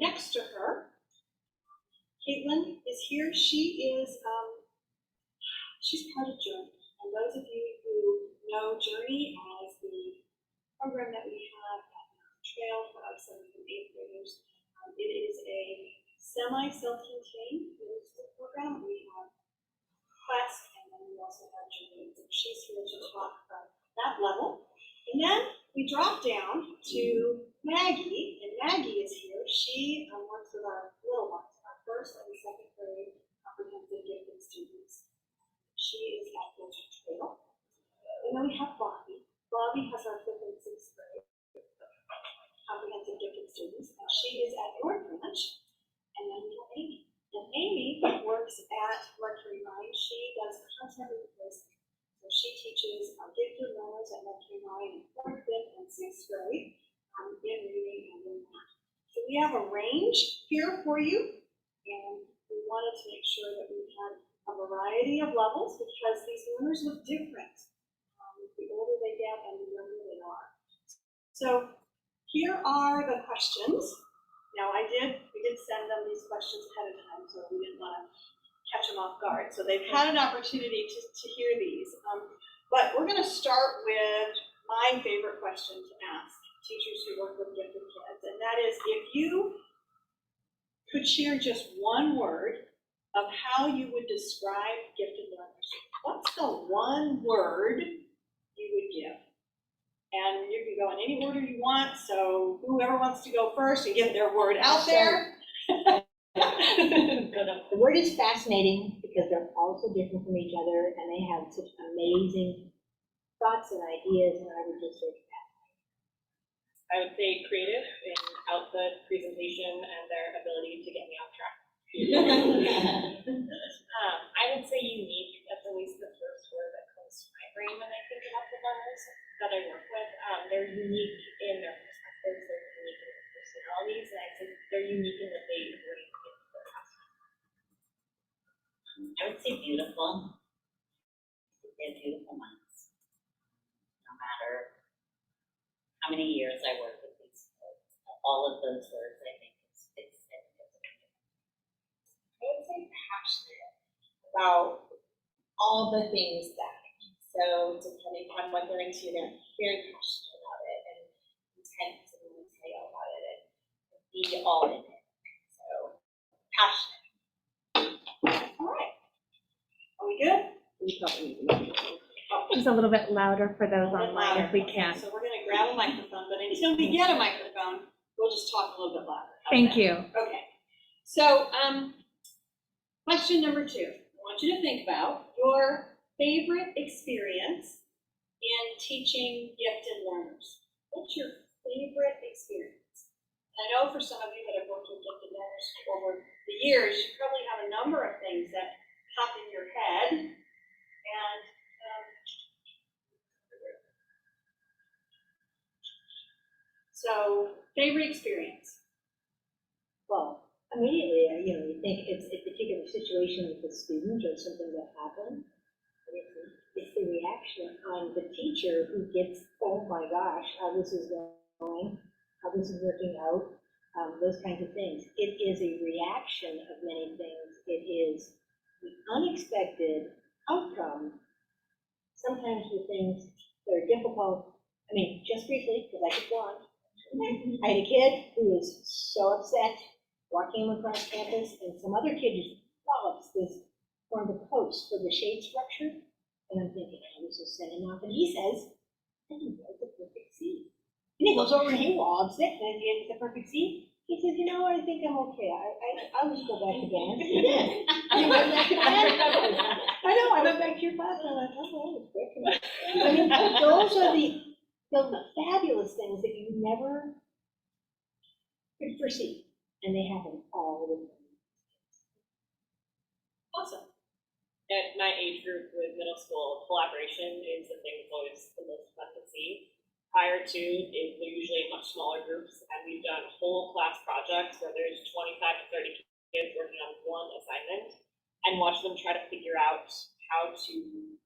next to her, Caitlin is here. She is, she's part of Journey. And those of you who know Journey as the program that we have at Mountain Trail for our 7th and 8th graders, it is a semi-self-contained middle school program. We have class, and then we also have Journey. So she's here to talk about that level. And then we drop down to Maggie, and Maggie is here. She works with our little ones, our 1st and 2nd grade comprehensive gifted students. She is at Mountain Trail. And then we have Bobby. Bobby has our 5th and 6th grade comprehensive gifted students, and she is at North Branch. And then we have Amy. And Amy works at Mercury Mine. She does content replacement. So she teaches our gifted learners at Mercury Mine in 4th, 5th, and 6th grade in reading and in math. So we have a range here for you, and we wanted to make sure that we had a variety of levels because these learners look different. The older they get and the younger they are. So here are the questions. Now we did send them these questions ahead of time, so we didn't want to catch them off guard. So they've had an opportunity to hear these. But we're going to start with my favorite question to ask teachers who work with gifted kids, and that is if you could share just one word of how you would describe gifted learners, what's the one word you would give? And you can go in any order you want, so whoever wants to go first and get their word out there. The word is fascinating because they're all so different from each other and they have such amazing thoughts and ideas, and I would just say fascinating. I would say creative in output, presentation, and their ability to get me off track. I would say unique. That's always the first word that comes to my brain when I think about the learners that I work with. They're unique in their perspectives, they're unique in their personalities, and I think they're unique in what they bring into their classroom. I would say beautiful. They're beautiful minds. No matter how many years I work with these kids, all of those words I think it's I would say passionate about all the things that, so depending on what they're into, they're very passionate about it and intent and detail about it and be all in it. So passionate. All right. Are we good? Just a little bit louder for those A little bit online louder. if we Okay, can. so we're going to grab a microphone, but until we get a microphone, we'll just talk a little bit louder. How's Thank that? you. Okay. So, question number 2. I want you to think about your favorite experience in teaching gifted learners. What's your favorite experience? I know for some of you that have worked with gifted learners over the years, you probably have a number of things that pop in your head. And so, favorite experience. Well, immediately, you think it's a particular situation with the student or something that happened. It's the reaction on the teacher who gets, oh my gosh, how this is going, how this is working out, those kinds of things. It is a reaction of many things. It is the unexpected outcome, sometimes with things that are difficult. I mean, just briefly, because I could go on. I had a kid who was so upset walking across campus, and some other kid just develops this form of post for the shade structure. And I'm thinking, oh, this is sending off. And he says, I can build the perfect C. And he goes over and he lobs it, and it's the perfect C. He says, you know, I think I'm okay. I'll just go back to dance. I went back to dance. I know, I went back to your class, and I went, oh, it's great. I mean, those are the fabulous things that you never could foresee. And they happen all the time. Awesome. At my age group with middle school, collaboration is the thing that's always the most fun to see. Prior to, they're usually much smaller groups, and we've done whole class projects where there's 25 to 30 kids working on one assignment, and watch them try to figure out how to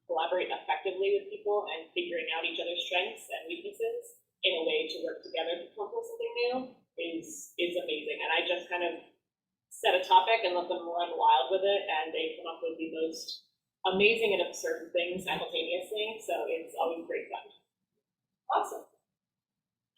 collaborate effectively with people and figuring out each other's strengths and weaknesses in a way to work together to come up with something new is amazing. And I just kind of set a topic and let them run wild with it, and they come up with the most amazing and absurd things simultaneously, so it's always great fun. Awesome.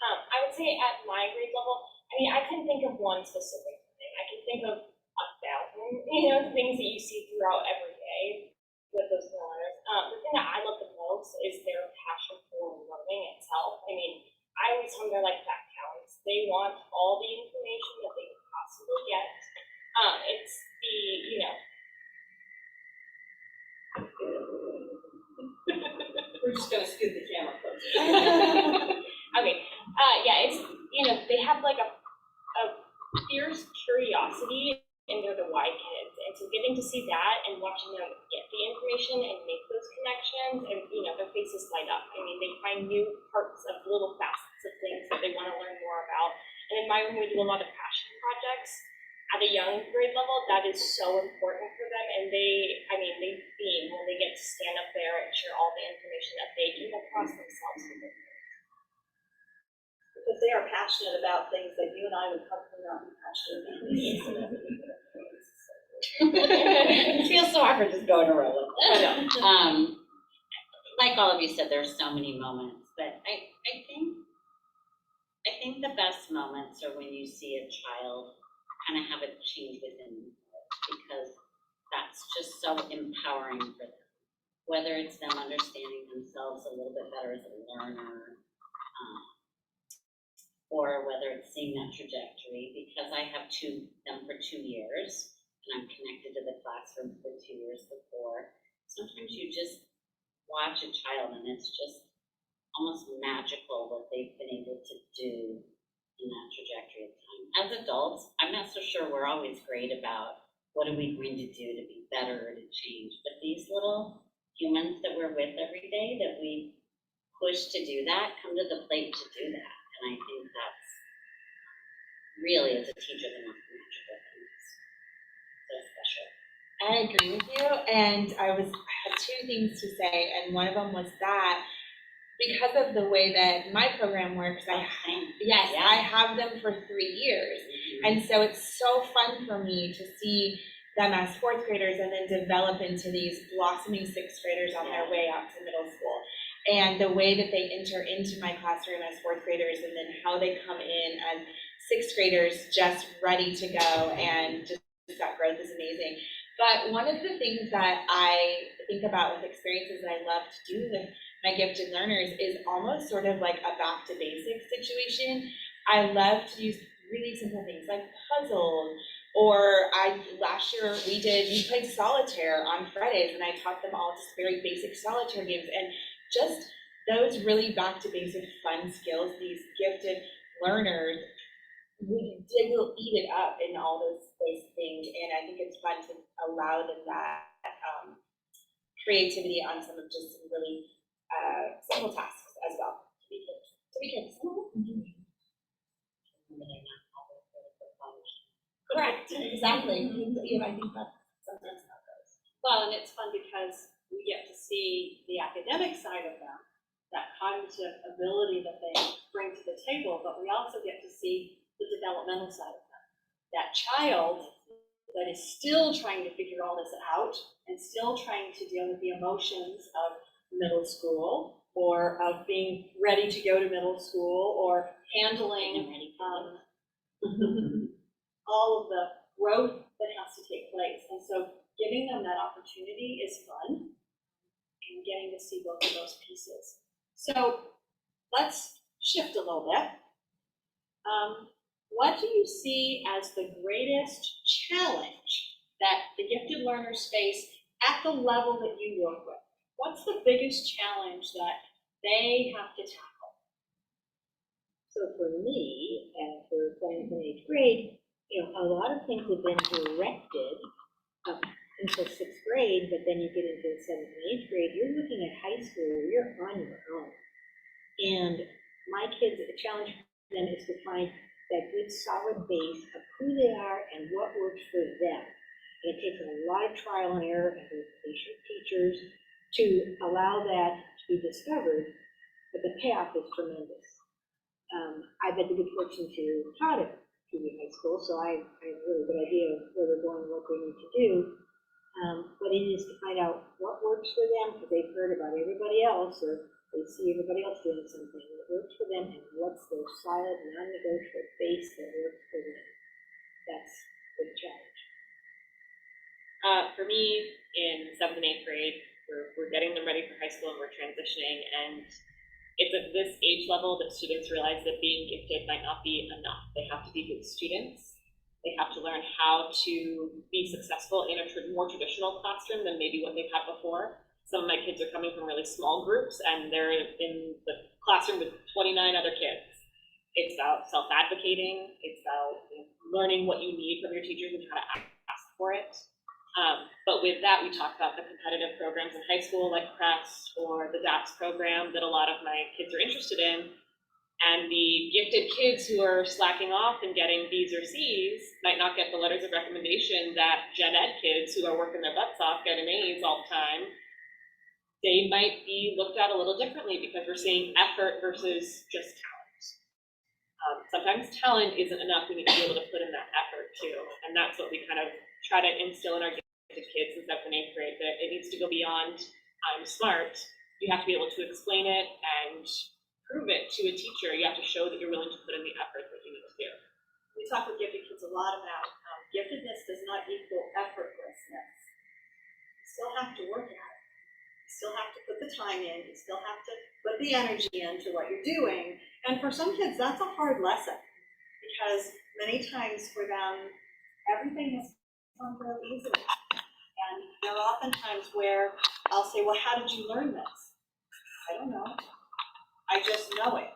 I would say at my grade level, I mean, I couldn't think of one specific thing. I can think of 1,000, things that you see throughout every day with those learners. The thing that I love the most is their passion for learning itself. I mean, I always tell them they're like fat cows. They want all the information that they can possibly get. It's the, We're just gonna scoot the camera closer. okay, yeah, it's, they have like a fierce curiosity, and they're the why kids. And so getting to see that and watching them get the information and make those connections, and their faces light up. I mean, they find new parts of little facets of things that they want to learn more about. And in my room, we do a lot of passion projects at a young grade level. That is so important for them, and they beam when they get to stand up there and share all the information that they came across themselves with their peers. Because they are passionate about things that you and I would probably not be passionate about. It feels so awkward just going around. Like all of you said, there's so many moments, but I think the best moments are when you see a child kind of have a change within themselves, because that's just so empowering for them. Whether it's them understanding themselves a little bit better as a learner, or whether it's seeing that trajectory, because I have them for 2 years, and I'm connected to the classroom for 2 years before. Sometimes you just watch a child and it's just almost magical what they've been able to do in that trajectory of time. As adults, I'm not so sure we're always great about what are we going to do to be better or to change, but these little humans that we're with every day that we push to do that, come to the plate to do that. And I think that's really, as a teacher, the most magical thing. So special. I agree with you, and I had two things to say, and one of them was that because of the way that my program works, I have them for 3 years, and so it's so fun for me to see them as fourth graders and then develop into these blossoming sixth graders on their way out to middle school. And the way that they enter into my classroom as fourth graders, and then how they come in as sixth graders just ready to go, and just that growth is amazing. But one of the things that I think about with experiences that I love to do with my gifted learners is almost sort of like a back to basics situation. I love to use really simple things like puzzles, or last year we played solitaire on Fridays, and I taught them all just very basic solitaire games, and just those really back to basic fun skills. These gifted learners they will eat it up in all those things, and I think it's fun to allow them that creativity on some of just some really simple tasks as well to be kids. Correct, exactly. I think that's sometimes how it goes. Well, and it's fun because we get to see the academic side of them, that cognitive ability that they bring to the table, but we also get to see the developmental side of them. That child that is still trying to figure all this out and still trying to deal with the emotions of middle school, or of being ready to go to middle school, or handling all of the growth that has to take place. And so giving them that opportunity is fun, and getting to see both of those pieces. So let's shift a little bit. What do you see as the greatest challenge that the gifted learners face at the level that you work with? What's the biggest challenge that they have to tackle? So for me, for 7th and 8th grade, a lot of things have been directed up until 6th grade, but then you get into 7th and 8th grade, you're looking at high school, you're on your own. And my kids, the challenge for them is to find that good solid base of who they are and what works for them. And it takes a lot of trial and error and patient teachers to allow that to be discovered, but the payoff is tremendous. I've had the good fortune to taught at junior high school, so I have a really good idea of where they're going, what they need to do. But it is to find out what works for them, because they've heard about everybody else, or they see everybody else doing something, what works for them, and what's their solid, non-negotiable base that works for them. That's the challenge. For me, in 7th and 8th grade, we're getting them ready for high school and we're transitioning, and it's at this age level that students realize that being gifted might not be enough. They have to be good students. They have to learn how to be successful in a more traditional classroom than maybe what they've had before. Some of my kids are coming from really small groups and they're in the classroom with 29 other kids. It's about self-advocating. It's about learning what you need from your teachers and how to ask for it. But with that, we talk about the competitive programs in high school like CREST or the DAPS program that a lot of my kids are interested in. And the gifted kids who are slacking off and getting B's or C's might not get the letters of recommendation that gen ed kids who are working their butts off getting A's all the time. They might be looked at a little differently because we're seeing effort versus just talent. Sometimes talent isn't enough. We need to be able to put in that effort too. And that's what we kind of try to instill in our gifted kids in 7th and 8th grade, that it needs to go beyond I'm smart. You have to be able to explain it and prove it to a teacher. You have to show that you're willing to put in the effort that you need to do. We talk with gifted kids a lot about giftedness does not equal effortlessness. You still have to work at it. You still have to put the time in. You still have to put the energy into what you're doing. And for some kids, that's a hard lesson because many times for them, everything has gone real easily. And there are often times where I'll say, well, how did you learn this? I don't know. I just know it.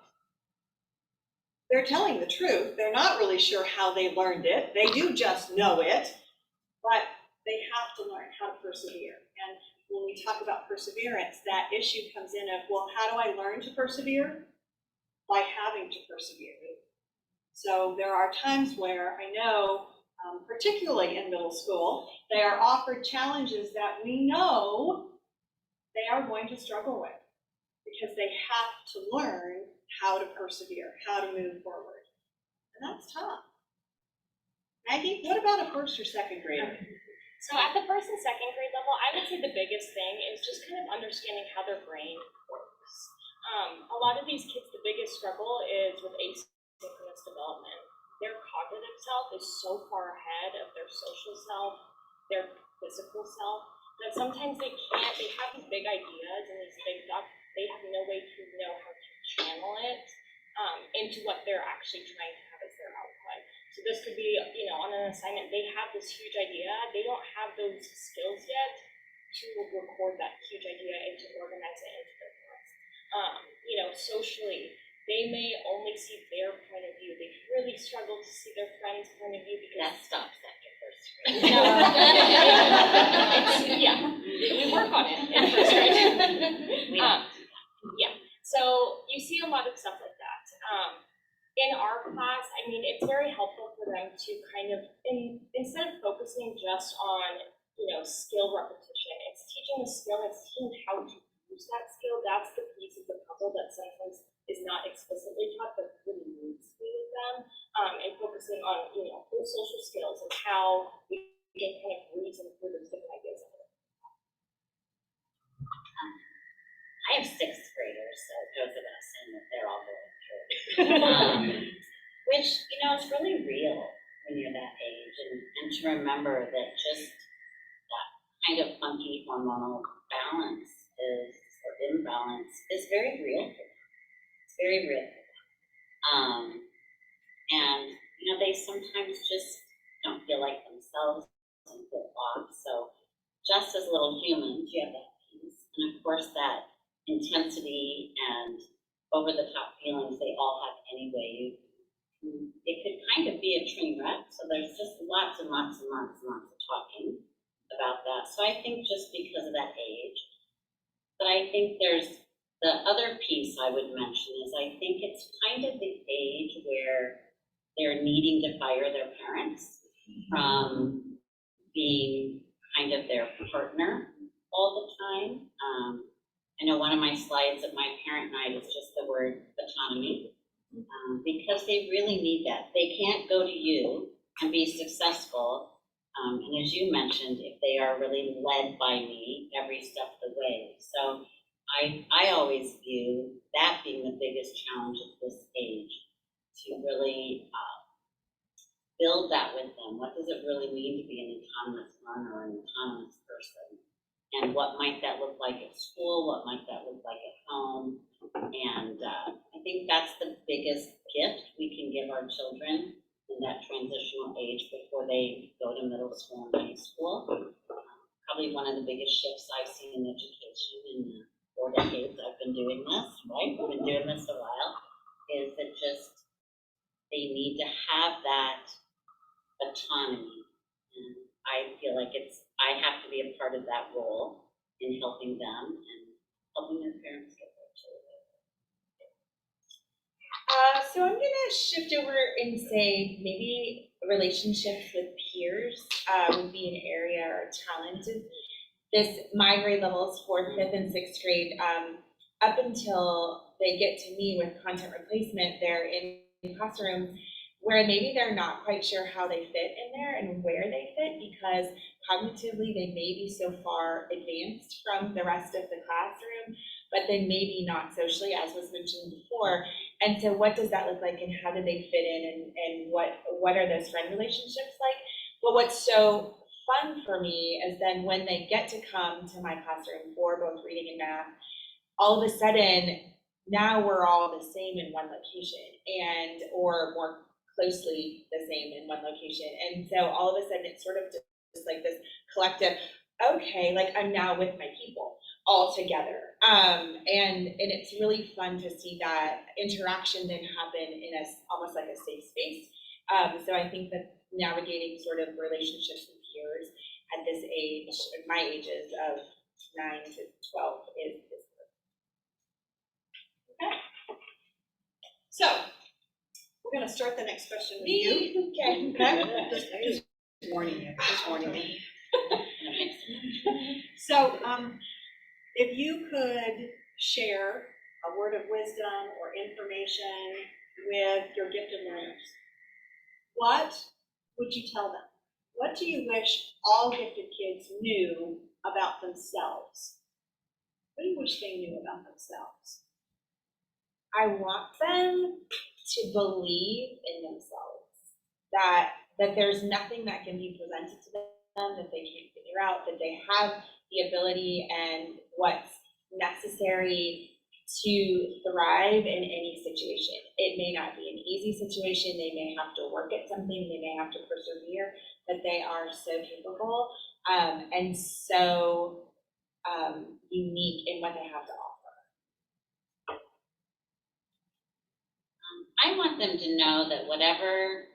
They're telling the truth. They're not really sure how they learned it. They do just know it, but they have to learn how to persevere. And when we talk about perseverance, that issue comes in of, well, how do I learn to persevere? By having to persevere. So there are times where I know, particularly in middle school, they are offered challenges that we know they are going to struggle with, because they have to learn how to persevere, how to move forward. And that's tough. Maggie, what about a 1st or 2nd grader? So at the 1st and 2nd grade level, I would say the biggest thing is just kind of understanding how their brain works. A lot of these kids, the biggest struggle is with asynchronous development. Their cognitive self is so far ahead of their social self, their physical self, that sometimes they have these big ideas and these big thoughts. They have no way to know how to channel it into what they're actually trying to have as their output. So this could be, on an assignment, they have this huge idea. They don't have those skills yet to record that huge idea and to organize it into their thoughts. Socially, they may only see their point of view. They really struggle to see their friend's point of view because That stops after 1st grade. yeah, we work on it in 1st grade. Yeah, so you see a lot of stuff like that. In our class, it's very helpful for them to kind of, instead of focusing just on, skill repetition, it's teaching the skill, it's teaching how to use that skill. That's the piece of the puzzle that sometimes is not explicitly taught, but really needs to be with them, and focusing on, those social skills and how we can kind of reason through those different ideas. I have 6th graders, so it goes without saying that they're all going through. Which, is really real when you're that age, and to remember that just that kind of funky hormonal balance or imbalance is very real for them. It's very real for them. And, they sometimes just don't feel like themselves and feel off. So just as little humans, you have that piece. And of course that intensity and over-the-top feelings they all have anyway. It could kind of be a train wreck, so there's just lots and lots and lots and lots of talking about that. So I think just because of that age, but I think there's the other piece I would mention is I think it's kind of the age where they're needing to fire their parents from being kind of their partner all the time. I know one of my slides at my parent night is just the word autonomy, because they really need that. They can't go to you and be successful. And as you mentioned, if they are really led by me every step of the way. So I always view that being the biggest challenge at this age, to really build that with them. What does it really mean to be an autonomous learner or an autonomous person? And what might that look like at school? What might that look like at home? And I think that's the biggest gift we can give our children in that transitional age before they go to middle school and high school. Probably one of the biggest shifts I've seen in education in the 4 decades I've been doing this, right? I've been doing this a while, is that just they need to have that autonomy. And I feel like I have to be a part of that role in helping them and helping their parents get there too. So I'm gonna shift over and say maybe relationships with peers would be an area or challenge. My grade levels, 4th, 5th, and 6th grade, up until they get to me with content replacement, they're in classrooms where maybe they're not quite sure how they fit in there and where they fit, because cognitively they may be so far advanced from the rest of the classroom, but then maybe not socially, as was mentioned before. And so what does that look like, and how do they fit in, and what are those friend relationships like? But what's so fun for me is then when they get to come to my classroom for both reading and math, all of a sudden now we're all the same in one location, or more closely the same in one location. And so all of a sudden it's sort of just like this collective, okay, like I'm now with my people all together. And it's really fun to see that interaction then happen in almost like a safe space. So I think that navigating sort of relationships with peers at this age, my ages of 9 to 12 is Okay. So, we're gonna start the next question with you. okay. Just warning you, just warning you. So, if you could share a word of wisdom or information with your gifted learners, what would you tell them? What do you wish all gifted kids knew about themselves? What do you wish they knew about themselves? I want them to believe in themselves, that there's nothing that can be presented to them that they can't figure out, that they have the ability and what's necessary to thrive in any situation. It may not be an easy situation, they may have to work at something, they may have to persevere, but they are so capable and so unique in what they have to offer. I want them to know that whatever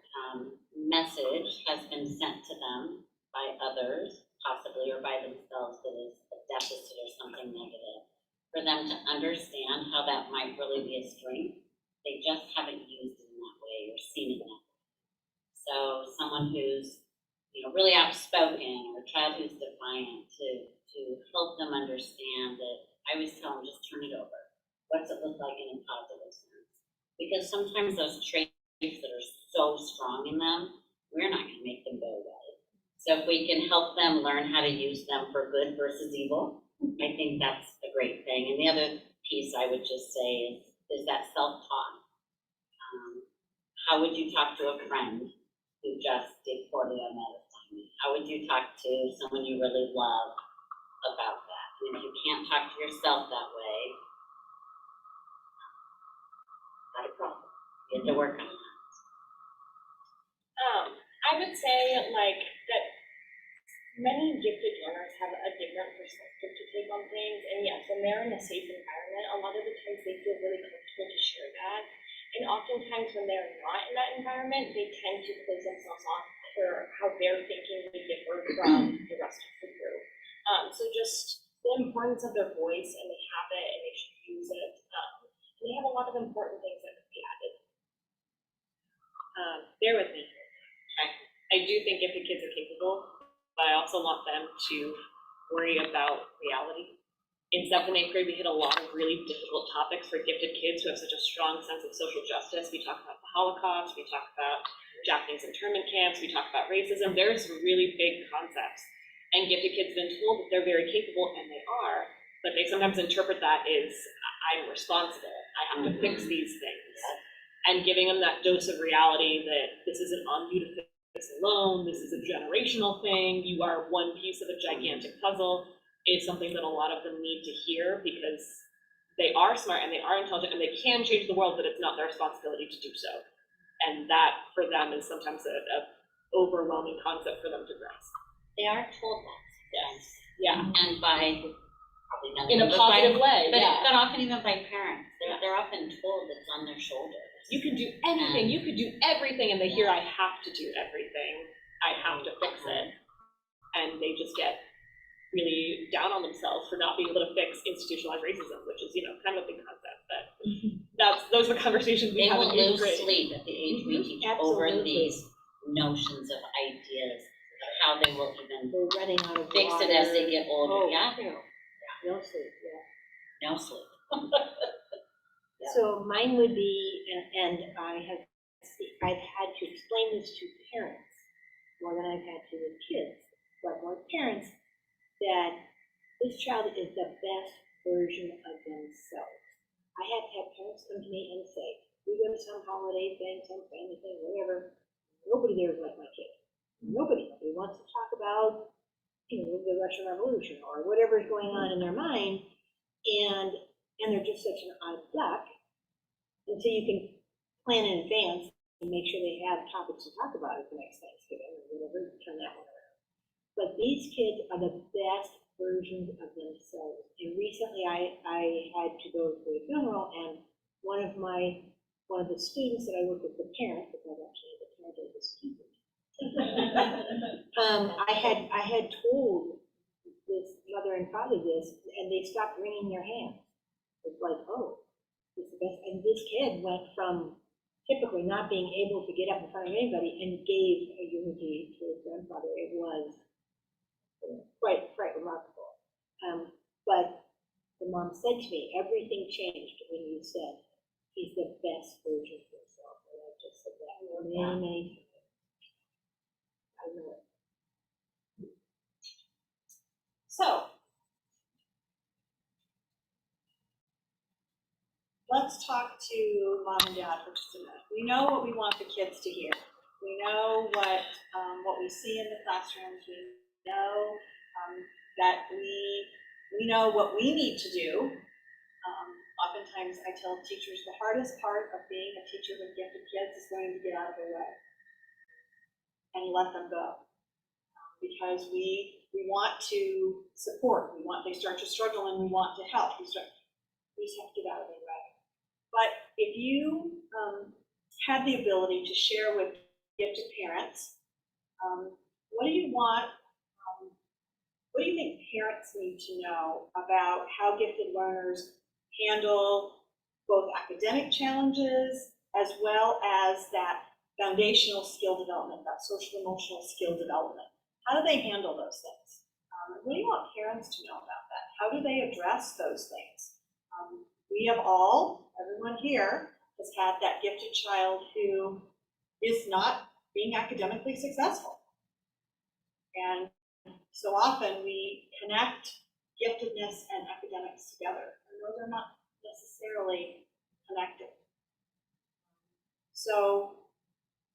message has been sent to them by others, possibly, or by themselves, that is a deficit or something negative, for them to understand how that might really be a strength. They just haven't used it in that way or seen it that way. So someone who's really outspoken, or a child who's defiant, to help them understand that, I always tell them, just turn it over. What's it look like in a positive sense? Because sometimes those traits that are so strong in them, we're not going to make them go away. So if we can help them learn how to use them for good versus evil, I think that's a great thing. And the other piece I would just say is that self-talk. How would you talk to a friend who just did poorly on that assignment? How would you talk to someone you really love about that? And if you can't talk to yourself that way, not a problem. You have to work on that. I would say that many gifted learners have a different perspective to take on things, and yes, when they're in a safe environment, a lot of the times they feel really comfortable to share that. And oftentimes when they're not in that environment, they tend to close themselves off for how their thinking would differ from the rest of the group. So just the importance of their voice, and they have it, and they should use it. And they have a lot of important things that could be added. Bear with me. I do think gifted kids are capable, but I also want them to worry about reality. In 7th and 8th grade, we hit a lot of really difficult topics for gifted kids who have such a strong sense of social justice. We talk about the Holocaust, we talk about Japanese internment camps, we talk about racism, there's some really big concepts. And gifted kids have been told that they're very capable, and they are, but they sometimes interpret that as, I'm responsible, I have to fix these things. And giving them that dose of reality that this isn't on you to fix alone, this is a generational thing, you are one piece of a gigantic puzzle, is something that a lot of them need to hear, because they are smart and they are intelligent and they can change the world, but it's not their responsibility to do so. And that, for them, is sometimes a overwhelming concept for them to grasp. They are told that. Yes. Yeah. And by, probably not. In a positive way, But, yeah. but often even by parents, they're often told it's on their shoulders. You can do anything, you could do everything, and they hear, I have to do everything, I have to fix it. And they just get really down on themselves for not being able to fix institutionalized racism, which is, kind of a big concept, but those are conversations we They have will in lose eighth grade. sleep at the age we teach over Absolutely. these notions of ideas, of how they will even We're running out of fix it as they get older. Oh, Yeah, No sleep, yeah. no sleep. So mine would be, and I've had to explain this to parents more than I've had to with kids, but more parents, that this child is the best version of themselves. I have had parents come to me and say, we go to some holiday thing, some family thing, whatever, nobody there is like my kid. Nobody wants to talk about, the Russian Revolution or whatever is going on in their mind, and they're just such an odd duck. And so you can plan in advance and make sure they have topics to talk about at the next Thanksgiving or whatever, turn that one around. But these kids are the best versions of themselves. And recently I had to go to a funeral, and one of the students that I work with, the parent, because I've actually the parent of the student, I had told this mother and father this, and they stopped wringing their hands. It's like, oh, it's the best. And this kid went from typically not being able to get up in front of anybody and gave a eulogy to his grandfather. It was quite remarkable. But the mom said to me, everything changed when you said he's the best version of himself. And I just said that many times. I know it. So, let's talk to mom and dad for just a minute. We know what we want the kids to hear. We know what we see in the classrooms. We know that we know what we need to do. Oftentimes I tell teachers the hardest part of being a teacher with gifted kids is going to get out of their way and let them go. Because we want to support, they start to struggle and we want to help. We just have to get out of their way. But if you had the ability to share with gifted parents, what do you want, what do you think parents need to know about how gifted learners handle both academic challenges as well as that foundational skill development, that social emotional skill development? How do they handle those things? What do you want parents to know about that? How do they address those things? We have everyone here has had that gifted child who is not being academically successful. And so often we connect giftedness and academics together, and those are not necessarily connected. So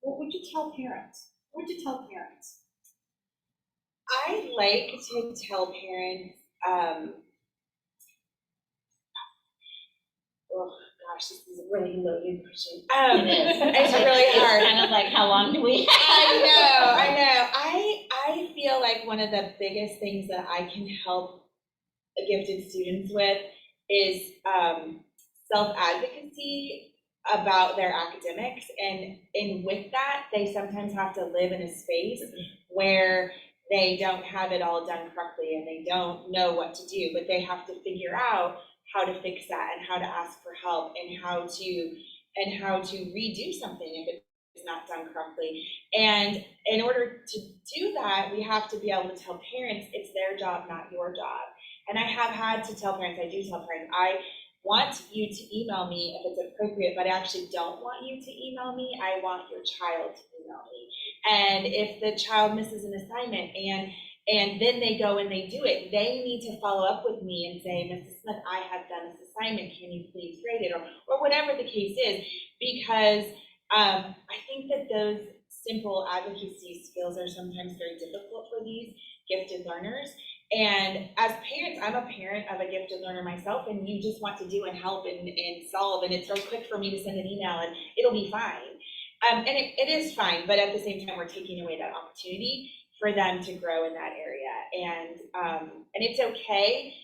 what would you tell parents? What would you tell parents? I like to tell parents, oh gosh, this is a really loaded question. It is. It's really hard. It's kind of like, how long do we have? I know. I feel like one of the biggest things that I can help gifted students with is self-advocacy about their academics, and with that, they sometimes have to live in a space where they don't have it all done correctly and they don't know what to do, but they have to figure out how to fix that and how to ask for help and how to redo something if it's not done correctly. And in order to do that, we have to be able to tell parents it's their job, not your job. And I have had to tell parents, I do tell parents, want you to email me if it's appropriate, but I actually don't want you to email me. I want your child to email me. And if the child misses an assignment and then they go and they do it, they need to follow up with me and say, Mrs. Smith, I have done this assignment, can you please grade it? Or whatever the case is, because I think that those simple advocacy skills are sometimes very difficult for these gifted learners. And as parents, I'm a parent of a gifted learner myself, and you just want to do and help and solve, and it's so quick for me to send an email and it'll be fine. And it is fine, but at the same time, we're taking away that opportunity for them to grow in that area. And it's okay.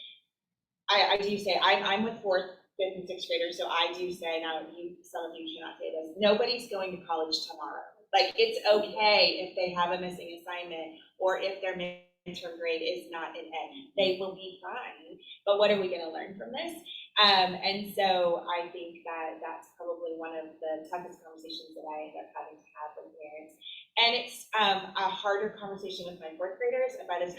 I do say, I'm with 4th, 5th, and 6th graders, so I do say, now some of you cannot say this, nobody's going to college tomorrow. Like, it's okay if they have a missing assignment or if their midterm grade is not an A. They will be fine. But what are we going to learn from this? And so I think that that's probably one of the toughest conversations that I end up having to have with parents. And it's a harder conversation with my 4th graders. And by the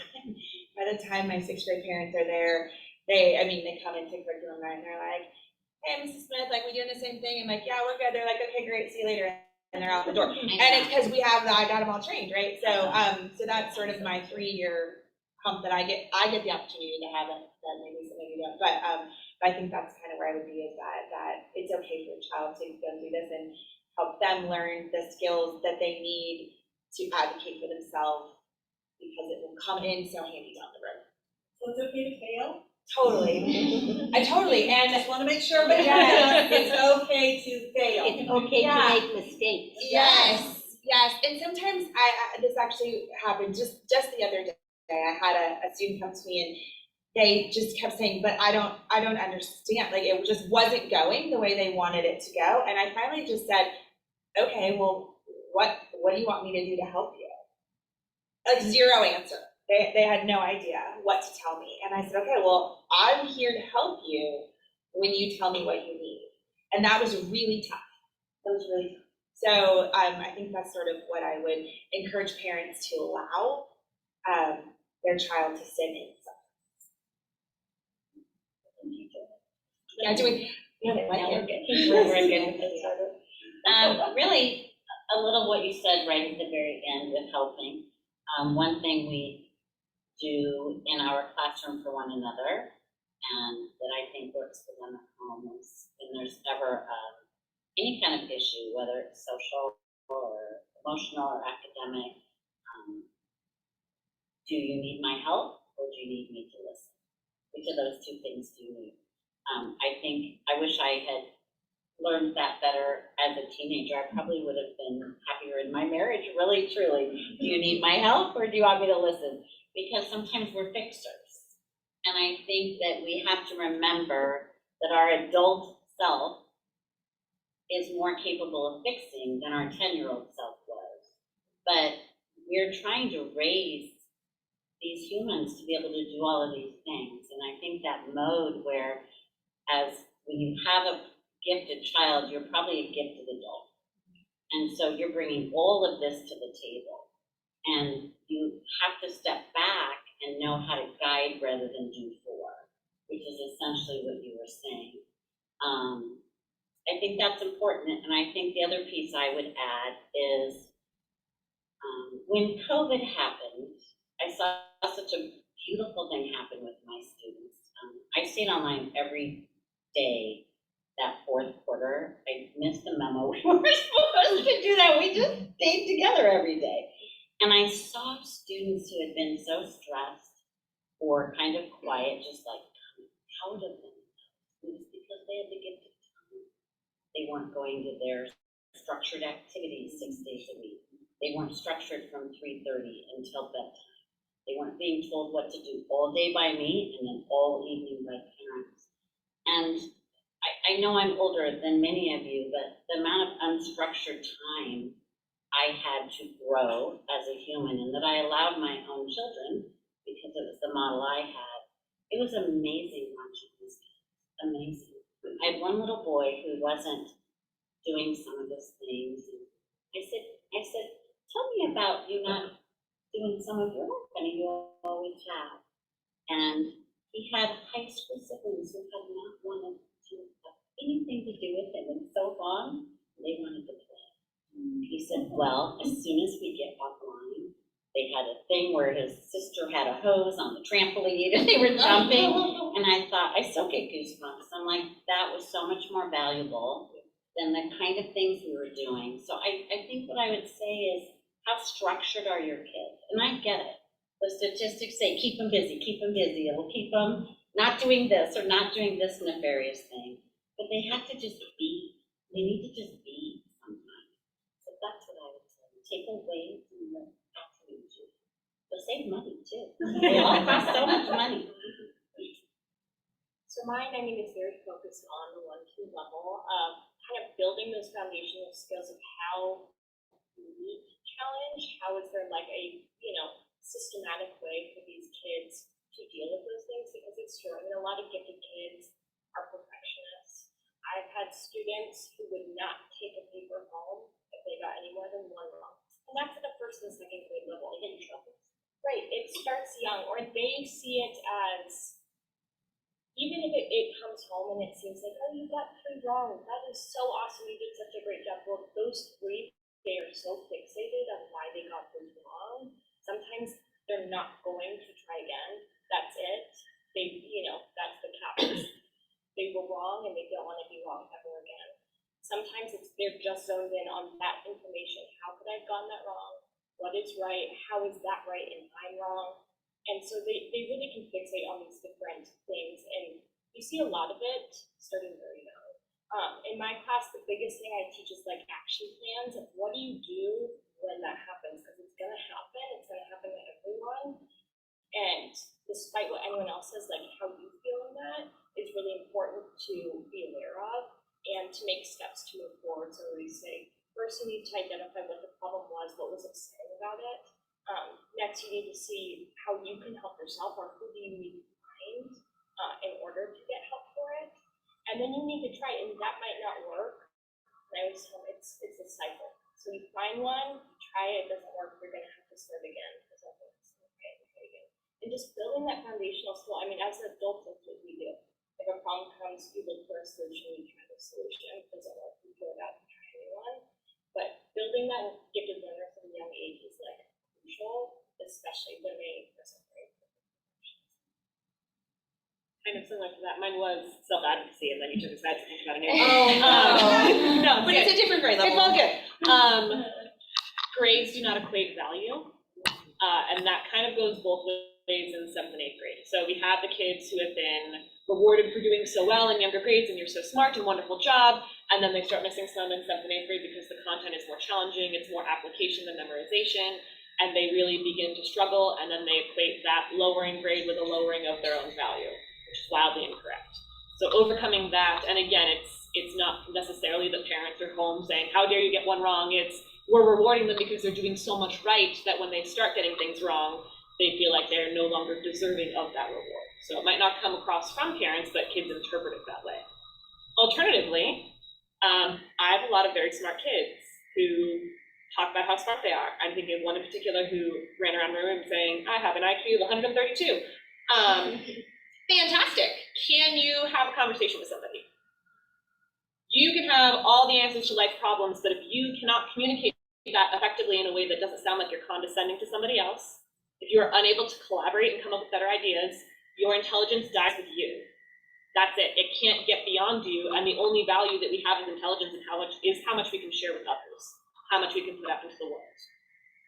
time my 6th grade parents are there, they come into curriculum night and they're like, hey, Mrs. Smith, like, we doing the same thing? I'm like, yeah, we're good. They're like, okay, great, see you later. And they're out the door. And it's because I got them all trained, right? So so that's sort of my 3-year hump that I get the opportunity to have it, that maybe some of you don't. But I think that's kind of where I would be, is that it's okay for a child to go through this and help them learn the skills that they need to advocate for themselves, because it will come in so handy down the road. So it's okay to fail? Totally. I And just want to make sure everybody Yes. knows it's okay to fail. It's okay Yeah. to make mistakes. yes. And sometimes I this actually happened just the other day. I had a student come to me and they just kept saying, but I don't understand. Like, it just wasn't going the way they wanted it to go. And I finally just said, okay, well, what do you want me to do to help you? Like, zero answer. They had no idea what to tell me. And I said, okay, well, I'm here to help you when you tell me what you need. And that was really tough. That was really tough. So I think that's sort of what I would encourage parents to allow their child to sit in. Yeah, We're good with this sort of. Really, a little what you said right at the very end with helping. One thing we do in our classroom for one another, and that I think works for them at home, is when there's ever any kind of issue, whether it's social or emotional or academic, do you need my help or do you need me to listen? Which of those two things do you need? I wish I had learned that better as a teenager. I probably would have been happier in my marriage, really, truly. Do you need my help or do you want me to listen? Because sometimes we're fixers. And I think that we have to remember that our adult self is more capable of fixing than our 10-year-old self was. But we're trying to raise these humans to be able to do all of these things. And I think that mode where, when you have a gifted child, you're probably a gifted adult. And so you're bringing all of this to the table. And you have to step back and know how to guide rather than do for, which is essentially what you were saying. I think that's important. And I think the other piece I would add is when COVID happened, I saw such a beautiful thing happen with my students. I stayed online every day that 4th quarter. I missed the memo. We weren't supposed to do that. We just stayed together every day. And I saw students who had been so stressed or kind of quiet, just like out of themselves. It was because they had to get to time. They weren't going to their structured activities 6 days a week. They weren't structured from 3:30 until bedtime. They weren't being told what to do all day by me and then all evening by parents. And I know I'm older than many of you, but the amount of unstructured time I had to grow as a human, and that I allowed my own children, because it was the model I had, it was amazing watching these kids. Amazing. I had one little boy who wasn't doing some of those things. And I said, tell me about you not doing some of your work, and you always have. And he had high school siblings who had not wanted to have anything to do with him in so long, they wanted to play. He said, well, as soon as we get offline, they had a thing where his sister had a hose on the trampoline and they were jumping. And I thought, I still get goosebumps. I'm like, that was so much more valuable than the kind of things we were doing. So I think what I would say is, how structured are your kids? And I get it. The statistics say, keep them busy, keep them busy. It'll keep them not doing this or not doing this nefarious thing. But they have to just be. They need to just be sometimes. So that's what I would say. Take away from the activities. They'll save money too. They all cost so much money. So mine, I mean, is very focused on the 1-2 level of kind of building those foundational skills of how you meet challenge, how is there like a, systematic way for these kids to deal with those things, because it's true. I mean, a lot of gifted kids are perfectionists. I've had students who would not take a paper home if they got any more than one wrong. And that's at the first and second grade level. Right, it starts young, or they see it as, even if it comes home and it seems like, oh, you got 3 wrong, that is so awesome, you did such a great job. Well, those 3, they are so fixated on why they got those wrong. Sometimes they're not going to try again. That's it. They, that's the cap. They were wrong and they don't want to be wrong ever again. Sometimes they're just zoned in on that information. How could I have gotten that wrong? What is right? How is that right and I'm wrong? And so they really can fixate on these different things. And you see a lot of it starting very young. In my class, the biggest thing I teach is like action plans of what do you do when that happens? Because it's going to happen. It's going to happen to everyone. And despite what anyone else says, like how you feel in that is really important to be aware of and to make steps to move forward. So we say, first you need to identify what the problem was, what was upsetting about it. Next, you need to see how you can help yourself, or who do you need to find in order to get help for it. And then you need to try, and that might not work. And I always tell them it's a cycle. So you find one, try it, doesn't work, you're going to have to start again. And just building that foundational skill. I mean, as adults, that's what we do. If a problem comes, you look for a solution, you try the solution. It doesn't work, you throw it out and try a new one. But building that gifted learner from a young age is like crucial, especially when they first grade. Kind of similar to that. Mine was self-advocacy, and then you took a side to think about it. Oh, No, but it's a different grade level. It's all good. Grades do not equate value, and that kind of goes both ways in 7th and 8th grade. So we have the kids who have been rewarded for doing so well in younger grades, and you're so smart and wonderful job, and then they start missing some in 7th and 8th grade because the content is more challenging, it's more application than memorization, and they really begin to struggle, and then they equate that lowering grade with a lowering of their own value, which is wildly incorrect. So overcoming that, and again, it's not necessarily the parents are home saying, how dare you get one wrong, it's we're rewarding them because they're doing so much right that when they start getting things wrong, they feel like they're no longer deserving of that reward. So it might not come across from parents, but kids interpret it that way. Alternatively, I have a lot of very smart kids who talk about how smart they are. I'm thinking of one in particular who ran around my room saying, I have an IQ of 132. Fantastic. Can you have a conversation with somebody? You can have all the answers to life problems, but if you cannot communicate that effectively in a way that doesn't sound like you're condescending to somebody else, if you are unable to collaborate and come up with better ideas, your intelligence dies with you. That's it. It can't get beyond you, and the only value that we have as intelligence and how much we can share with others, how much we can put out into the world.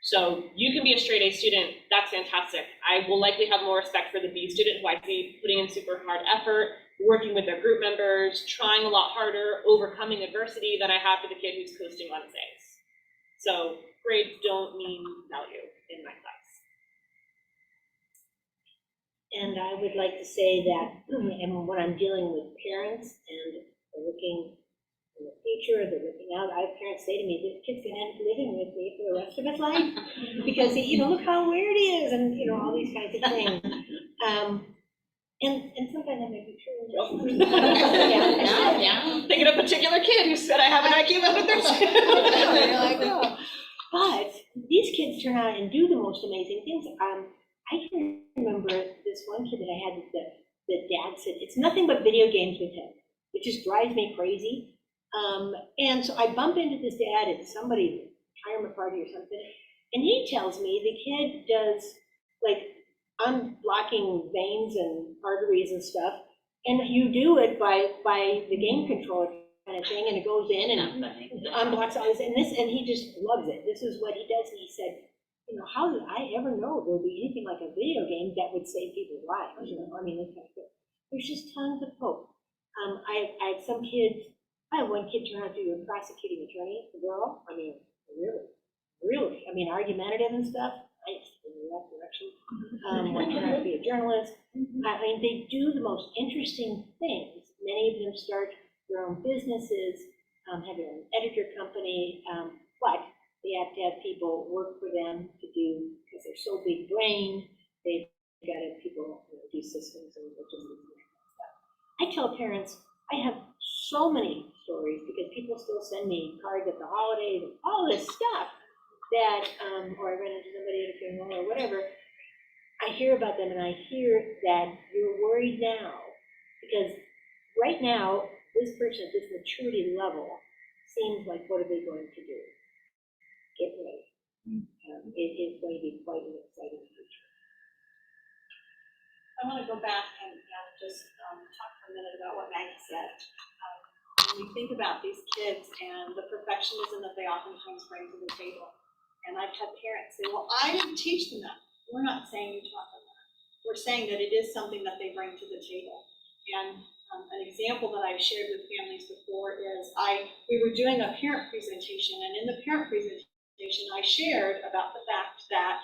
So you can be a straight A student, that's fantastic. I will likely have more respect for the B student who I see putting in super hard effort, working with their group members, trying a lot harder, overcoming adversity than I have for the kid who's coasting on his A's. So grades don't mean value in my class. And I would like to say that, and when I'm dealing with parents and they're looking in the future, they're looking out, I have parents say to me, this kid's gonna end up living with me for the rest of his life because, look how weird he is, and, all these kinds of things. And sometimes that may be true. Yeah. Thinking of a particular kid who said, I have an IQ of 132. You're like, oh. But these kids turn out and do the most amazing things. I can remember this one kid that I had that dad said, it's nothing but video games with him. It just drives me crazy. And so I bump into this dad at somebody's retirement party or something, and he tells me the kid does like unblocking veins and arteries and stuff, and you do it by the game controller kind of thing, and it goes in and unblocks all this, and he just loves it. This is what he does. And he said, you know, how did I ever know there would be anything like a video game that would save people's lives? You know, I mean, it's kind of good. There's just tons of hope. I have some kids. I have one kid turn out to be a prosecuting attorney, a girl. I mean, really. I mean, argumentative and stuff. I used to go in that direction. One turned out to be a journalist. I mean, they do the most interesting things. Many of them start their own businesses, have their own editor company, but they have to have people work for them to do, because they're so big brain, they've got to have people do systems and logistics and that kind of stuff. I tell parents, I have so many stories, because people still send me cards at the holidays and all this stuff that, or I run into somebody at a funeral or whatever. I hear about them, and I hear that you're worried now, because right now, this person at this maturity level seems like, what are they going to do? Get ready. It is going to be quite an exciting future. I want to go back and just talk for a minute about what Maggie said. When we think about these kids and the perfectionism that they oftentimes bring to the table, and I've had parents say, well, I didn't teach them that. We're not saying you taught them that. We're saying that it is something that they bring to the table. And an example that I've shared with families before is we were doing a parent presentation, and in the parent presentation, I shared about the fact that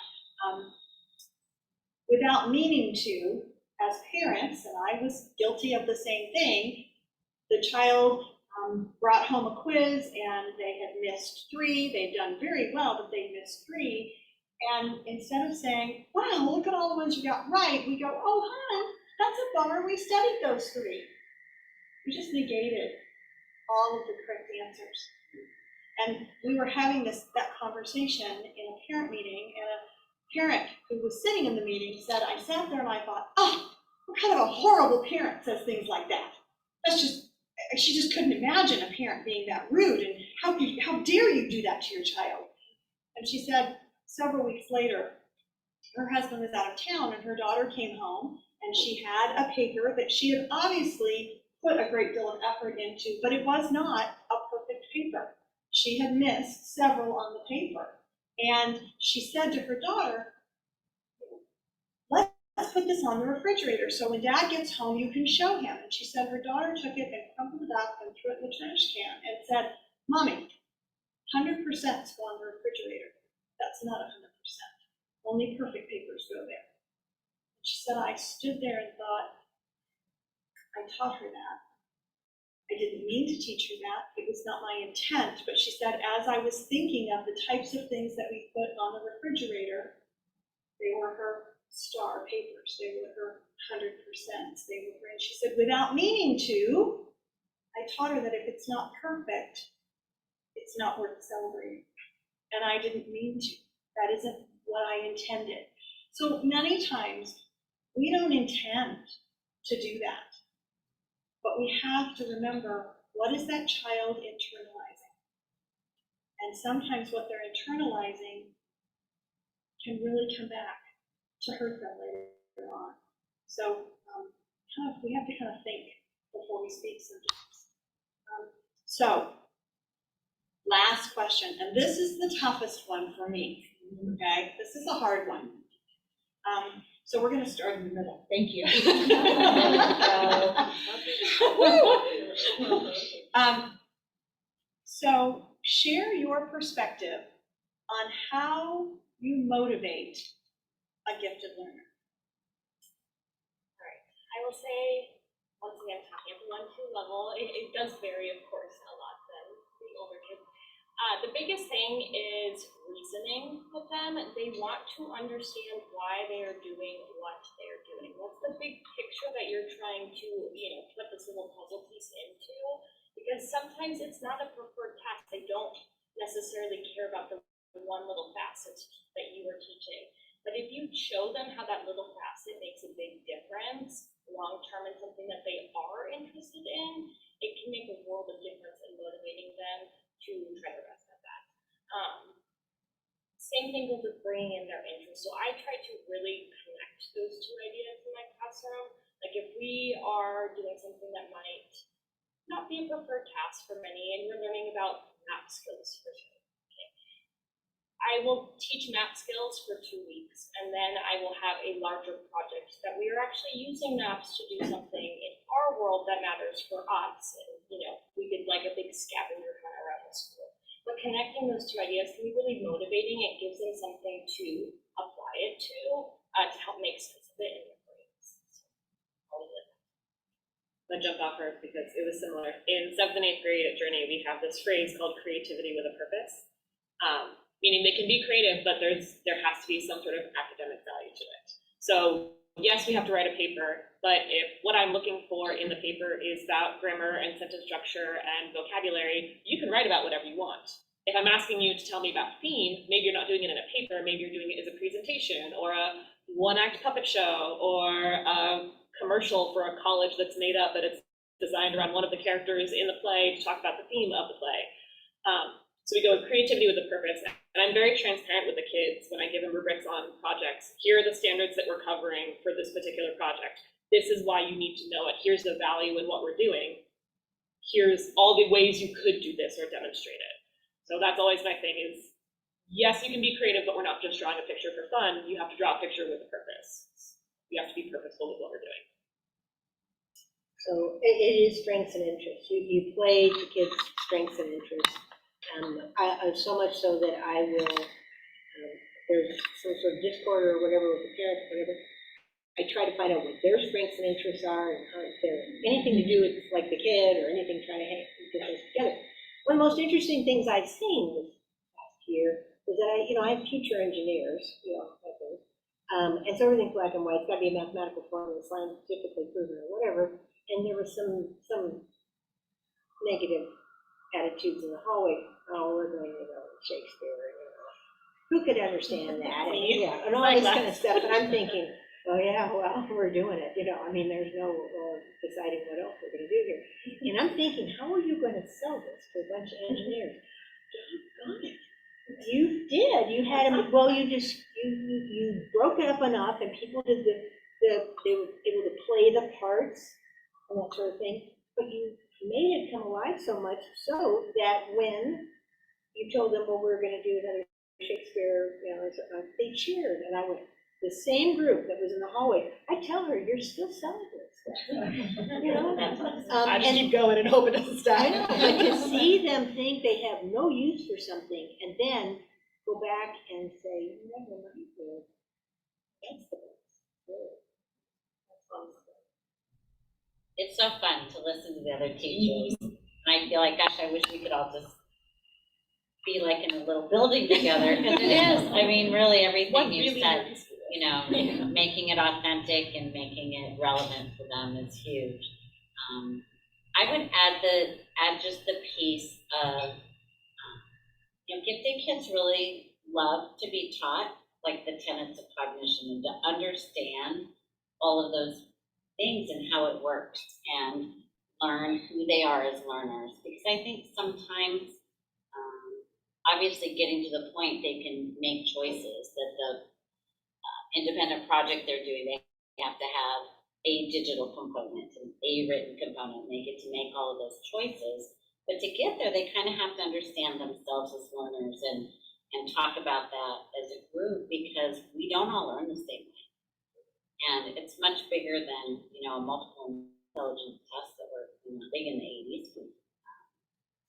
without meaning to, as parents, and I was guilty of the same thing, the child brought home a quiz and they had missed 3. They'd done very well, but they missed 3. And instead of saying, wow, look at all the ones you got right, we go, oh, hon, that's a bummer, we studied those 3. We just negated all of the correct answers. And we were having that conversation in a parent meeting, and a parent who was sitting in the meeting said, I sat there and I thought, oh, what kind of a horrible parent says things like that? She just couldn't imagine a parent being that rude, and how dare you do that to your child? And she said several weeks later, her husband was out of town and her daughter came home, and she had a paper that she had obviously put a great deal of effort into, but it was not a perfect paper. She had missed several on the paper. And she said to her daughter, let's put this on the refrigerator so when Dad gets home you can show him. And she said her daughter took it and crumpled it up and threw it in the trash can and said, Mommy, 100% go on the refrigerator. That's not 100%. Only perfect papers go there. She said, I stood there and thought, I taught her that. I didn't mean to teach her that. It was not my intent. But she said, as I was thinking of the types of things that we put on the refrigerator, they were her star papers. They were her 100%. They were her, and she said, without meaning to, I taught her that if it's not perfect, it's not worth celebrating. And I didn't mean to. That isn't what I intended. So many times, we don't intend to do that. But we have to remember, what is that child internalizing? And sometimes what they're internalizing can really come back to hurt them later on. So we have to kind of think before we speak sometimes. So, last question, and this is the toughest one for me, okay? This is a hard one. So we're going to start in the middle. Thank you. So share your perspective on how you motivate a gifted learner. I will say, once again, talking at the 1-2 level, it does vary, of course, a lot than the older kids. The biggest thing is reasoning with them. They want to understand why they are doing what they're doing. What's the big picture that you're trying to, put this little puzzle piece into? Because sometimes it's not a preferred task. They don't necessarily care about the one little facet that you are teaching. But if you show them how that little facet makes a big difference long-term in something that they are interested in, it can make a world of difference in motivating them to try their best at that. Same thing goes with bringing in their interests. So I try to really connect those two ideas in my classroom. Like if we are doing something that might not be a preferred task for many, and we're learning about math skills for sure. Okay. I will teach math skills for 2 weeks, and then I will have a larger project that we are actually using maps to do something in our world that matters for us. And we did like a big scavenger hunt around the school. But connecting those two ideas can be really motivating. It gives them something to apply it to help make sense of it in their brains. So, I'll leave it at that. I jumped off first because it was similar. In 7th and 8th grade at Journey, we have this phrase called creativity with a purpose. Meaning they can be creative, but there has to be some sort of academic value to it. So yes, we have to write a paper, but if what I'm looking for in the paper is about grammar and sentence structure and vocabulary, you can write about whatever you want. If I'm asking you to tell me about theme, maybe you're not doing it in a paper, maybe you're doing it as a presentation or a one-act puppet show or a commercial for a college that's made up, but it's designed around one of the characters in the play to talk about the theme of the play. So we go with creativity with a purpose, and I'm very transparent with the kids when I give them rubrics on projects. Here are the standards that we're covering for this particular project. This is why you need to know it. Here's the value in what we're doing. Here's all the ways you could do this or demonstrate it. So that's always my thing is, yes, you can be creative, but we're not just drawing a picture for fun. You have to draw a picture with a purpose. You have to be purposeful with what we're doing. So it is strengths and interests. You play to kids' strengths and interests. So much so that I will, there's some sort of discord or whatever with the parents, whatever, I try to find out what their strengths and interests are and how if they're anything to do with like the kid or anything trying to get those together. One of the most interesting things I've seen this past year was that I have future engineers, and so everything's black and white. It's got to be a mathematical formula, scientifically proven or whatever. And there was some negative attitudes in the hallway. Oh, we're going to go Shakespeare. Who could understand that? And all this kind of stuff. And I'm thinking, oh yeah, well, we're doing it. There's no deciding what else we're going to do here. And I'm thinking, how are you going to sell this to a bunch of engineers? You did. You had them. Well, you broke it up enough, and people did they were able to play the parts and that sort of thing. But you made it come alive so much so that when you told them, well, we're going to do another Shakespeare, they cheered. And I went, the same group that was in the hallway, I tell her, you're still selling this. I just keep going and hope it doesn't stop. I know, but to see them think they have no use for something and then go back and say, never mind, that's the best. Really. That's fun. It's so fun to listen to the other teachers. And I feel like, gosh, I wish we could all just be like in a little building together, because it is. Really everything you said, making it authentic and making it relevant for them is huge. I would add just the piece of, gifted kids really love to be taught, like the tenets of cognition, and to understand all of those things and how it works, and learn who they are as learners. Because I think sometimes, obviously getting to the point they can make choices that the independent project they're doing, they have to have a digital component and a written component, and they get to make all of those choices. But to get there, they kind of have to understand themselves as learners and talk about that as a group, because we don't all learn the same way. And it's much bigger than, a multiple intelligence test that were big in the 80s.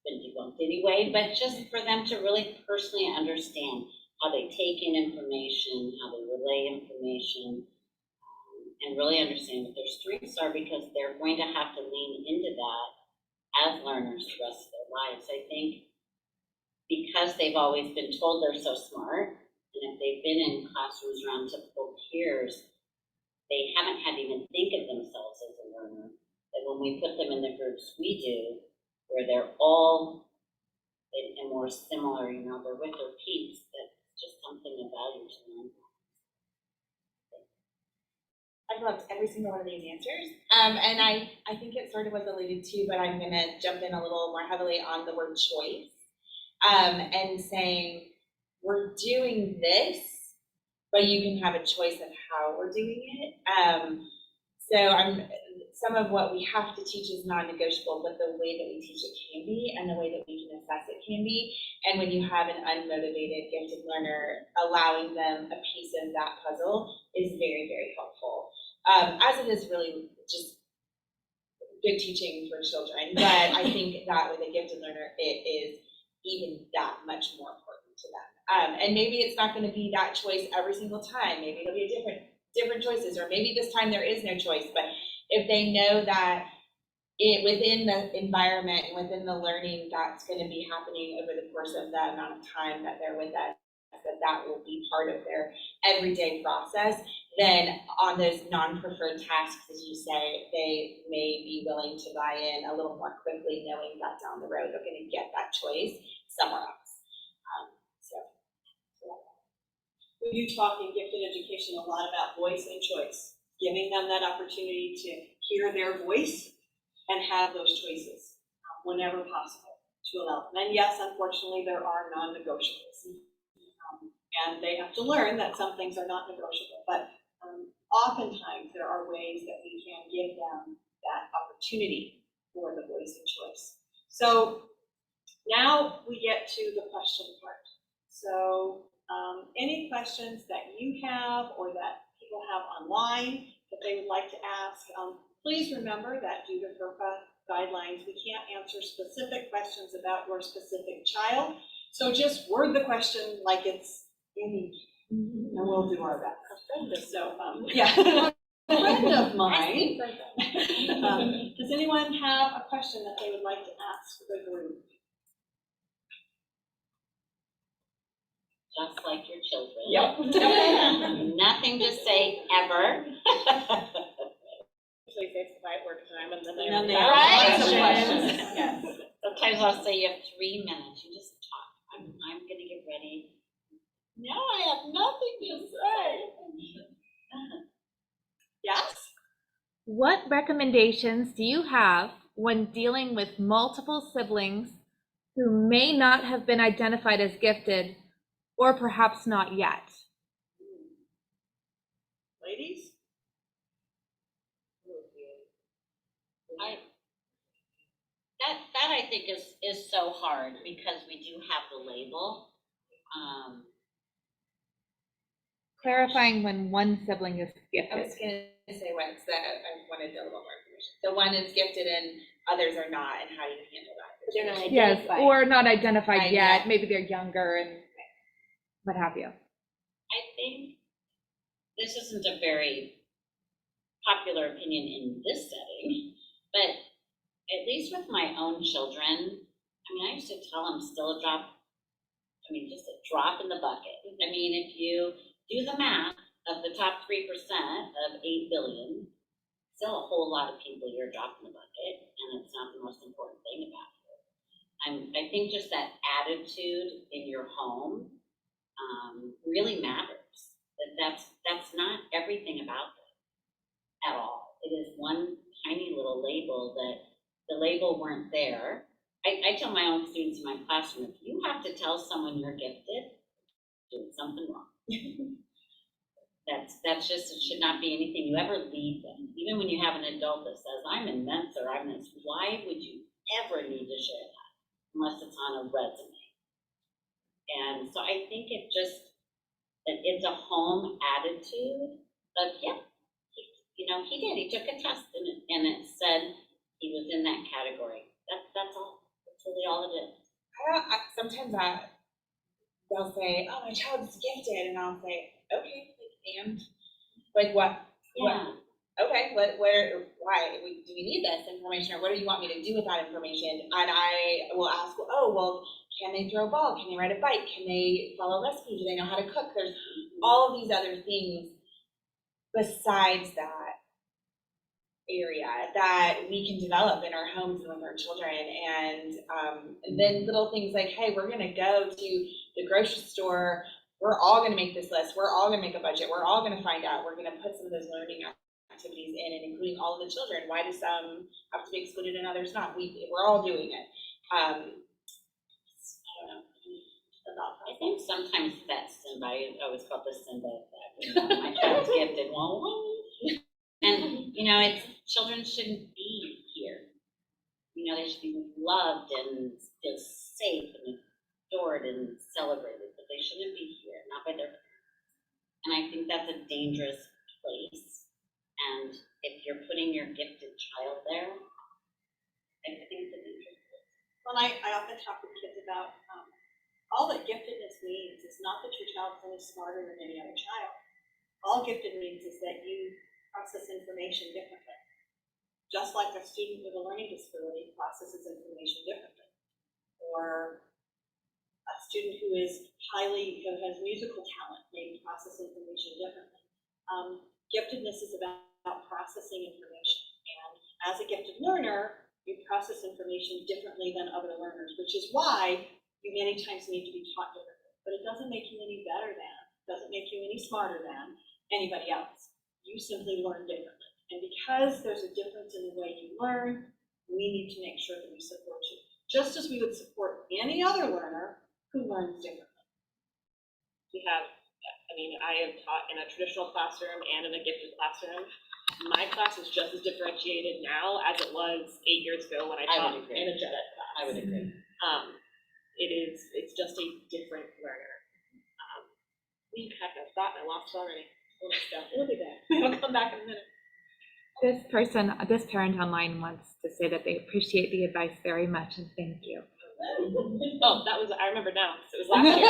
Been debunked anyway, but just for them to really personally understand how they take in information, how they relay information, and really understand what their strengths are, because they're going to have to lean into that as learners the rest of their lives. I think because they've always been told they're so smart, and if they've been in classrooms around typical peers, they haven't had to even think of themselves as a learner. That when we put them in the groups we do, where they're all and more similar, they're with their peeps, that's just something of value to them. I I've loved every single one of these answers. And I think it sort of was alluded to, but I'm gonna jump in a little more heavily on the word choice. And saying, we're doing this, but you can have a choice of how we're doing it. Some of what we have to teach is non-negotiable, but the way that we teach it can be, and the way that we can assess it can be. And when you have an unmotivated, gifted learner, allowing them a piece of that puzzle is very, very helpful. As it is really just good teaching for children, but I think that with a gifted learner, it is even that much more important to them. And maybe it's not going to be that choice every single time. Maybe it'll be different choices, or maybe this time there is no choice. But if they know that within the environment and within the learning that's going to be happening over the course of the amount of time that they're with us, that will be part of their everyday process, then on those non-preferred tasks, as you say, they may be willing to buy in a little more quickly, knowing that down the road they're going to get that choice somewhere else. We do talk in gifted education a lot about voice and choice, giving them that opportunity to hear their voice and have those choices whenever possible to allow them. And yes, unfortunately, there are non-negotiables. And they have to learn that some things are not negotiable, but oftentimes there are ways that we can give them that opportunity for the voice and choice. So now we get to the question part. So any questions that you have or that people have online that they would like to ask, please remember that due to FERPA guidelines, we can't answer specific questions about your specific child. So just word the question like it's any, and we'll do our best. So, yeah, a friend of mine. Does anyone have a question that they would like to ask the group? Just like your children. Yep. Nothing to say ever. Usually say it's quiet work time and then And then they have have lots of questions. questions. Yes. Sometimes I'll say you have 3 minutes, you just talk. I'm gonna get ready. No, I have nothing to say. Yes? What recommendations do you have when dealing with multiple siblings who may not have been identified as gifted, or perhaps not yet? Ladies? That I think is so hard because we do have the label. Clarifying when one sibling is I was gifted. gonna say what's that, I wanted a little more information. The one is gifted and others are not, and how do you handle that? They're not Yes, identified. or not identified Right, yet. yeah. Maybe they're younger and what have you. I think this isn't a very popular opinion in this setting, but at least with my own children, I mean, I used to tell them just a drop in the bucket. I mean, if you do the math of the top 3% of 8 billion, still a whole lot of people you're dropping the bucket, and it's not the most important thing about it. I think just that attitude in your home really matters. That's not everything about it at all. It is one tiny little label that the label weren't there. I tell my own students in my classroom, if you have to tell someone you're gifted, doing something wrong. That's just, it should not be anything you ever lead them. Even when you have an adult that says, I'm immense or I'm this, why would you ever need to share that unless it's on a resume? And so I think it's a home attitude of, yeah, he did. He took a test and it said he was in that category. That's all. That's really all it is. Sometimes they'll say, oh, my child's gifted, and I'll say, okay, and like what? Yeah. Okay, why? Do we need this information, or what do you want me to do with that information? And I will ask, can they throw a ball? Can they ride a bike? Can they follow a recipe? Do they know how to cook? There's all of these other things besides that area that we can develop in our homes and with our children. And then little things like, hey, we're gonna go to the grocery store. We're all gonna make this list. We're all gonna make a budget. We're all gonna find out. We're gonna put some of those learning activities in and including all of the children. Why do some have to be excluded and others not? We're all doing it. I don't know. I think sometimes that Simba, I always call this Simba effect. You know, my child's gifted, and it's children shouldn't be here. They should be loved and feel safe and adored and celebrated, but they shouldn't be here, not by their parents. And I think that's a dangerous place. And if you're putting your gifted child there, I think it's a dangerous place. Well, I often talk with kids about all that giftedness means is not that your child is any smarter than any other child. All gifted means is that you process information differently. Just like a student with a learning disability processes information differently. Or a student who has musical talent may process information differently. Giftedness is about processing information. And as a gifted learner, you process information differently than other learners, which is why you many times need to be taught differently. But it doesn't make you any better than, doesn't make you any smarter than anybody else. You simply learn differently. And because there's a difference in the way you learn, we need to make sure that we support you, just as we would support any other learner who learns differently. I have taught in a traditional classroom and in a gifted classroom. My class is just as differentiated now as it was 8 years ago when I taught in a gen ed class. I would agree. It's just a different learner. We had a thought and I lost it already. We'll be back. We'll come back in a minute. This parent online wants to say that they appreciate the advice very much and thank you. Oh, I remember now, because it was last year.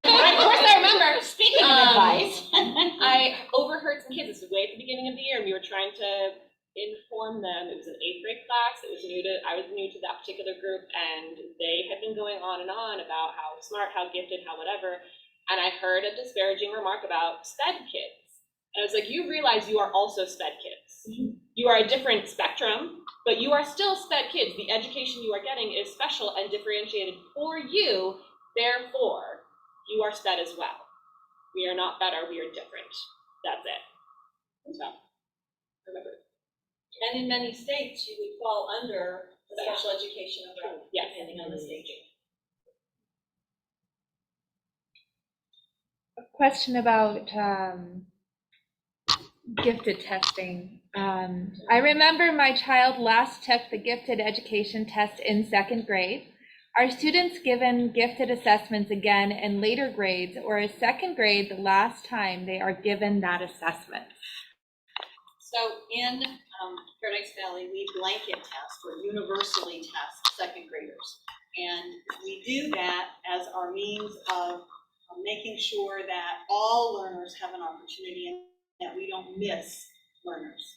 Of course I remember. Speaking of advice. I overheard some kids, this was way at the beginning of the year, and we were trying to inform them. It was an 8th grade class. I was new to that particular group, and they had been going on and on about how smart, how gifted, how whatever. And I heard a disparaging remark about SPED kids. And I was like, you realize you are also SPED kids. You are a different spectrum, but you are still SPED kids. The education you are getting is special and differentiated for you. Therefore, you are SPED as well. We are not better, we are different. That's it. So, remember. And in many states, you would fall under the special education umbrella, depending on the staging. A question about gifted testing. I remember my child last took the gifted education test in 2nd grade. Are students given gifted assessments again in later grades, or is 2nd grade the last time they are given that assessment? So in Paradise Valley, we blanket test or universally test 2nd graders. And we do that as our means of making sure that all learners have an opportunity and that we don't miss learners.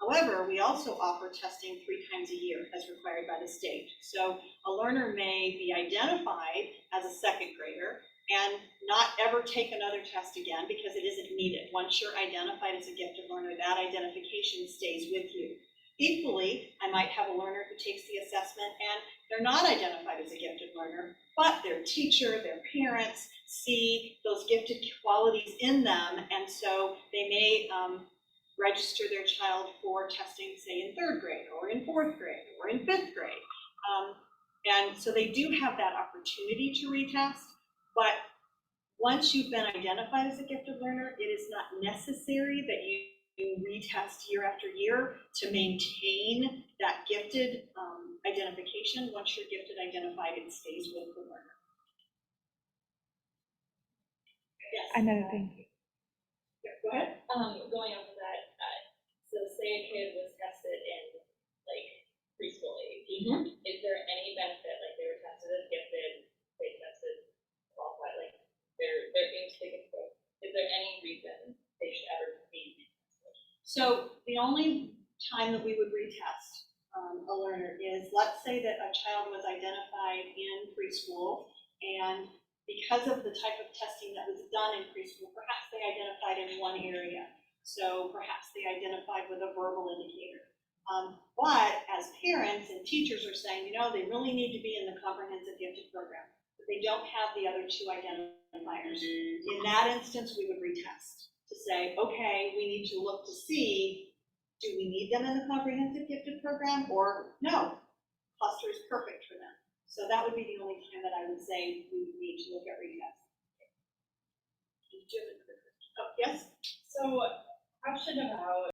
However, we also offer testing 3 times a year as required by the state. So a learner may be identified as a 2nd grader and not ever take another test again because it isn't needed. Once you're identified as a gifted learner, that identification stays with you. Equally, I might have a learner who takes the assessment and they're not identified as a gifted learner, but their teacher, their parents see those gifted qualities in them, and so they may register their child for testing, say, in 3rd grade, or in 4th grade, or in 5th grade. And so they do have that opportunity to retest, but once you've been identified as a gifted learner, it is not necessary that you retest year after year to maintain that gifted identification. Once you're gifted identified, it stays with the learner. Yes. Another thing. Yeah, go ahead. Going off of that, so say a kid was tested in preschool age. Is there any benefit, they were tested as gifted, they tested qualified, their age ticket, is there any reason they should ever be retested? So the only time that we would retest a learner is, let's say that a child was identified in preschool, and because of the type of testing that was done in preschool, perhaps they identified in one area. So perhaps they identified with a verbal indicator. But as parents and teachers are saying, they really need to be in the comprehensive gifted program, but they don't have the other 2 identifiers. In that instance, we would retest to say, say, okay, we need to look to see, do we need them in the comprehensive gifted program, or no, cluster is perfect for them. So that would be the only time that I would say we would need to look at retest. Oh, yes? So, question about